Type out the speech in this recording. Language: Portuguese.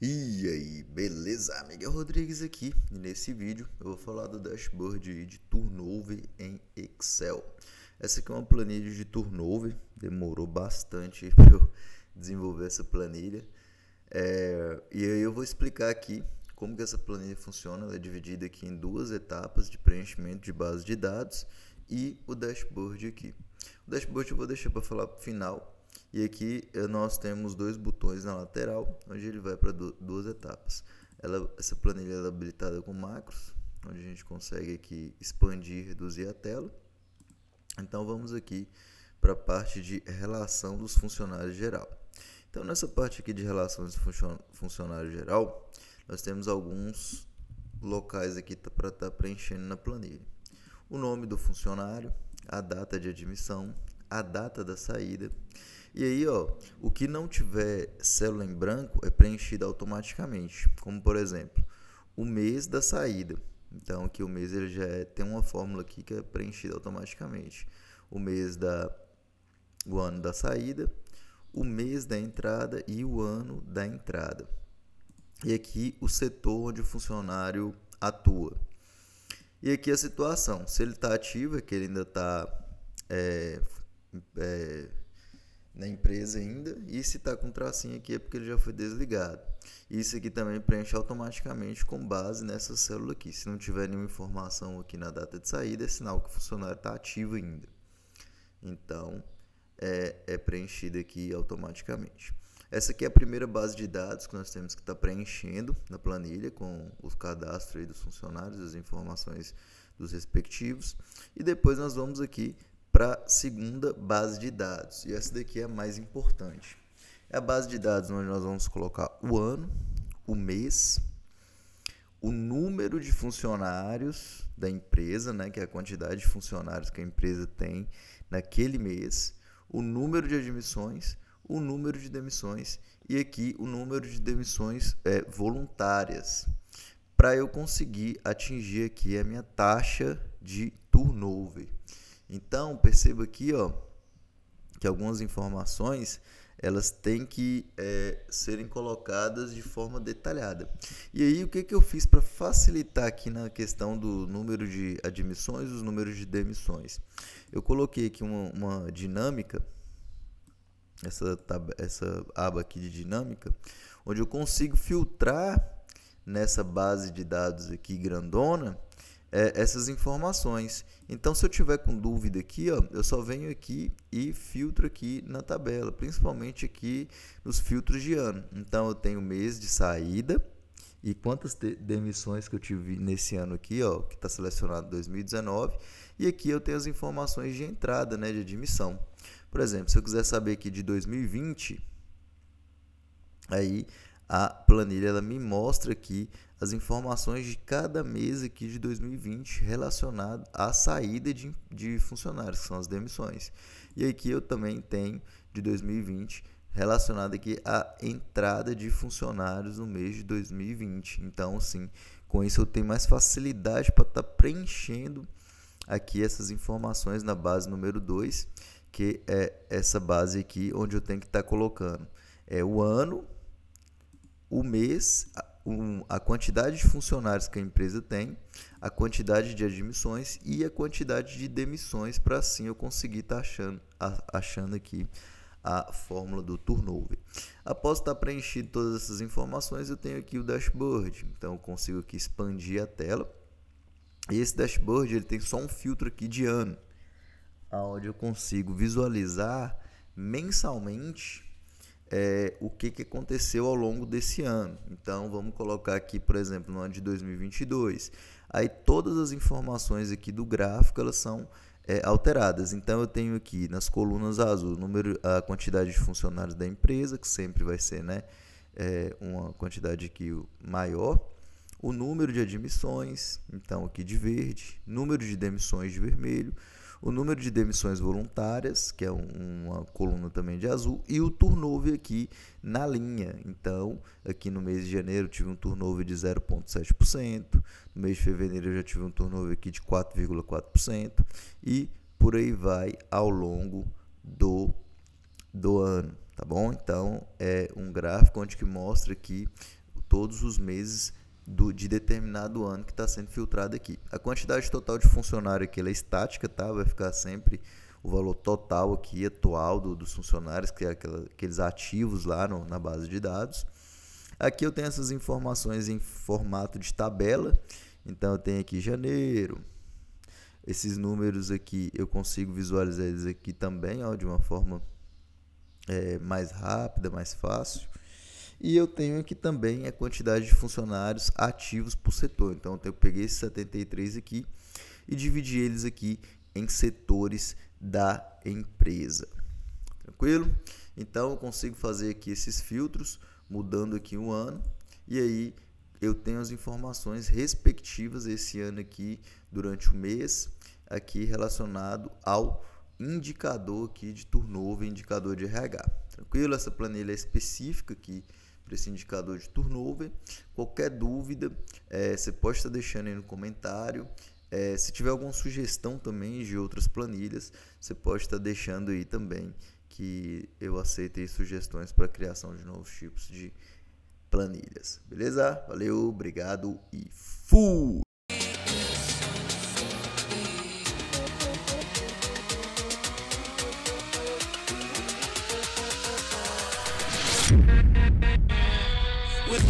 E aí, beleza? Miguel Rodrigues aqui, e nesse vídeo eu vou falar do dashboard aí de turnover em Excel. Essa aqui é uma planilha de turnover, demorou bastante para eu desenvolver essa planilha. E aí eu vou explicar aqui como que essa planilha funciona. Ela é dividida aqui em duas etapas de preenchimento de base de dados e o dashboard aqui. O dashboard eu vou deixar para falar para o final. E aqui nós temos dois botões na lateral, onde ele vai para duas etapas. Essa planilha é habilitada com macros, onde a gente consegue aqui expandir e reduzir a tela. Então vamos aqui para a parte de relação dos funcionários geral. Então nessa parte aqui de relações de funcionário geral, nós temos alguns locais aqui para estar preenchendo na planilha. O nome do funcionário, a data de admissão, a data da saída. E aí, o que não tiver célula em branco é preenchido automaticamente, como por exemplo, o mês da saída. Então, aqui o mês ele já tem uma fórmula aqui que é preenchida automaticamente. O ano da saída, o mês da entrada e o ano da entrada. E aqui o setor onde o funcionário atua. E aqui a situação, se ele está ativo, é que ele ainda está na empresa ainda, e se está com tracinho aqui é porque ele já foi desligado. Isso aqui também preenche automaticamente com base nessa célula aqui. Se não tiver nenhuma informação aqui na data de saída, é sinal que o funcionário está ativo ainda. Então, é preenchido aqui automaticamente. Essa aqui é a primeira base de dados que nós temos que estar preenchendo na planilha, com os cadastros aí dos funcionários, as informações dos respectivos. E depois nós vamos aqui para a segunda base de dados. E essa daqui é a mais importante. É a base de dados onde nós vamos colocar o ano, o mês, o número de funcionários da empresa, né, que é a quantidade de funcionários que a empresa tem naquele mês, o número de admissões, o número de demissões e aqui o número de demissões voluntárias, para eu conseguir atingir aqui a minha taxa de turnover. Então, perceba aqui, que algumas informações elas têm que serem colocadas de forma detalhada. E aí, o que eu fiz para facilitar aqui na questão do número de admissões e os números de demissões? Eu coloquei aqui uma dinâmica, essa aba aqui de dinâmica, onde eu consigo filtrar nessa base de dados aqui grandona essas informações. Então, se eu tiver com dúvida aqui, eu só venho aqui e filtro aqui na tabela, principalmente aqui nos filtros de ano. Então, eu tenho mês de saída e quantas demissões que eu tive nesse ano aqui, que está selecionado 2019, e aqui eu tenho as informações de entrada, né, de admissão. Por exemplo, se eu quiser saber aqui de 2020, aí a planilha ela me mostra aqui as informações de cada mês aqui de 2020 relacionado à saída de funcionários, que são as demissões. E aqui eu também tenho de 2020 relacionado aqui à entrada de funcionários no mês de 2020. Então, sim, com isso eu tenho mais facilidade para estar preenchendo aqui essas informações na base número 2, que é essa base aqui onde eu tenho que estar colocando o ano, o mês, a quantidade de funcionários que a empresa tem, a quantidade de admissões e a quantidade de demissões, para assim eu conseguir estar achando aqui a fórmula do turnover. Após estar preenchido todas essas informações, eu tenho aqui o dashboard. Então eu consigo aqui expandir a tela. E esse dashboard ele tem só um filtro aqui de ano, onde eu consigo visualizar mensalmente o que aconteceu ao longo desse ano. Então, vamos colocar aqui, por exemplo, no ano de 2022. Aí, todas as informações aqui do gráfico, elas são alteradas. Então, eu tenho aqui nas colunas azul a quantidade de funcionários da empresa, que sempre vai ser, né, uma quantidade aqui maior. O número de admissões, então aqui de verde, número de demissões de vermelho, o número de demissões voluntárias, que é uma coluna também de azul, e o turnover aqui na linha. Então, aqui no mês de janeiro eu tive um turnover de 0,7%, no mês de fevereiro eu já tive um turnover aqui de 4,4%, e por aí vai ao longo do ano, tá bom? Então, é um gráfico onde que mostra aqui todos os meses de determinado ano que está sendo filtrado aqui. A quantidade total de funcionário aqui ela é estática, tá? Vai ficar sempre o valor total aqui atual dos funcionários, que é aqueles ativos lá na base de dados. Aqui eu tenho essas informações em formato de tabela, então eu tenho aqui janeiro. Esses números aqui eu consigo visualizar eles aqui também, ó, de uma forma mais rápida, mais fácil. E eu tenho aqui também a quantidade de funcionários ativos por setor. Então eu peguei esses 73 aqui e dividi eles aqui em setores da empresa. Tranquilo? Então eu consigo fazer aqui esses filtros, mudando aqui um ano, e aí eu tenho as informações respectivas esse ano aqui durante o mês, aqui relacionado ao indicador aqui de turnover, indicador de RH. Tranquilo? Essa planilha é específica aqui para esse indicador de turnover. Qualquer dúvida, você pode estar deixando aí no comentário. Se tiver alguma sugestão também de outras planilhas, você pode estar deixando aí também, que eu aceito aí sugestões para a criação de novos tipos de planilhas. Beleza? Valeu, obrigado e fui! With